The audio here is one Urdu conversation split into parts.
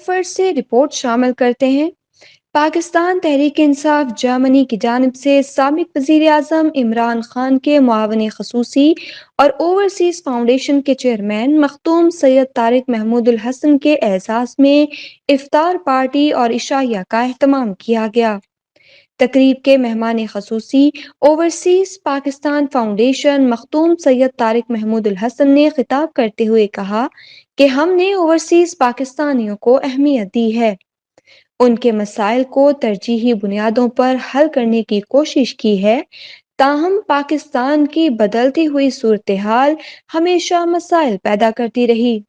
فرینکفرٹ سے رپورٹ شامل کرتے ہیں۔ پاکستان تحریک انصاف جرمنی کی جانب سے سابق وزیر اعظم عمران خان کے معاون خصوصی اور اوورسیز فاؤنڈیشن کے چیئرمین مختوم سید طارق محمود الحسن کے اعزاز میں افطار پارٹی اور عشائیہ کا اہتمام کیا گیا۔ تقریب کے مہمان خصوصی اوورسیز پاکستان فاؤنڈیشن مختوم سید طارق محمود الحسن نے خطاب کرتے ہوئے کہا کہ ہم نے اوورسیز پاکستانیوں کو اہمیت دی ہے، ان کے مسائل کو ترجیحی بنیادوں پر حل کرنے کی کوشش کی ہے، تاہم پاکستان کی بدلتی ہوئی صورتحال ہمیشہ مسائل پیدا کرتی رہی۔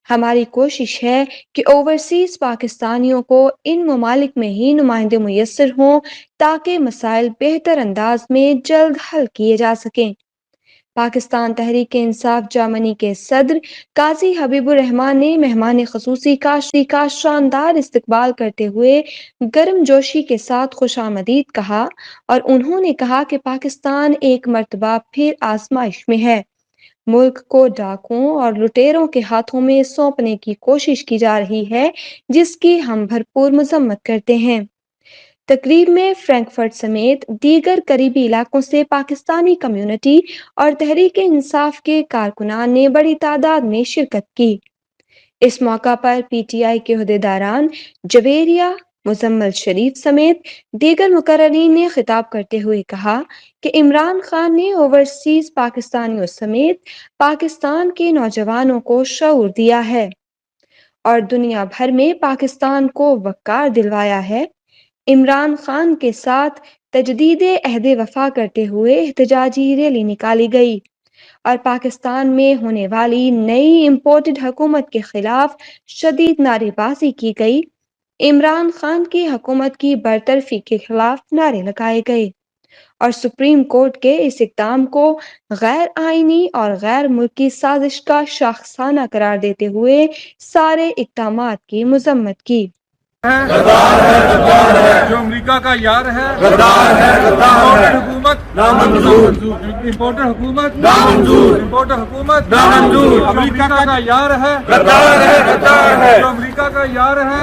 ہماری کوشش ہے کہ اوورسیز پاکستانیوں کو ان ممالک میں ہی نمائندے میسر ہوں تاکہ مسائل بہتر انداز میں جلد حل کیے جا سکیں۔ پاکستان تحریک انصاف جرمنی کے صدر قاضی حبیب الرحمان نے مہمان خصوصی کا شاندار استقبال کرتے ہوئے گرم جوشی کے ساتھ خوش آمدید کہا اور انہوں نے کہا کہ پاکستان ایک مرتبہ پھر آزمائش میں ہے، ملک کو ڈاکوؤں اور لٹیروں کے ہاتھوں میں سونپنے کی کوشش کی جا رہی ہے، جس کی ہم بھرپور مذمت کرتے ہیں۔ تقریب میں فرینکفرٹ سمیت دیگر قریبی علاقوں سے پاکستانی کمیونٹی اور تحریک انصاف کے کارکنان نے بڑی تعداد میں شرکت کی۔ اس موقع پر پی ٹی آئی کے عہدیداران جویریہ مزمل شریف سمیت دیگر مقررین نے خطاب کرتے ہوئے کہا کہ عمران خان نے اوورسیز پاکستانیوں سمیت پاکستان کے نوجوانوں کو شعور دیا ہے اور دنیا بھر میں پاکستان کو وقار دلوایا ہے۔ عمران خان کے ساتھ تجدید عہد وفا کرتے ہوئے احتجاجی ریلی نکالی گئی اور پاکستان میں ہونے والی نئی امپورٹڈ حکومت کے خلاف شدید نعرے بازی کی گئی۔ عمران خان کی حکومت کی برطرفی کے خلاف نعرے لگائے گئے اور سپریم کورٹ کے اس اقدام کو غیر آئینی اور غیر ملکی سازش کا شاخسانہ قرار دیتے ہوئے سارے اقدامات کی مذمت کی۔ جو امریکہ کا یار ہے، امپورٹڈ حکومت نامنظور، امپورٹڈ حکومت نامنظور، امپورٹڈ حکومت نامنظور، امریکہ کا یار ہے، جو امریکہ کا یار ہے،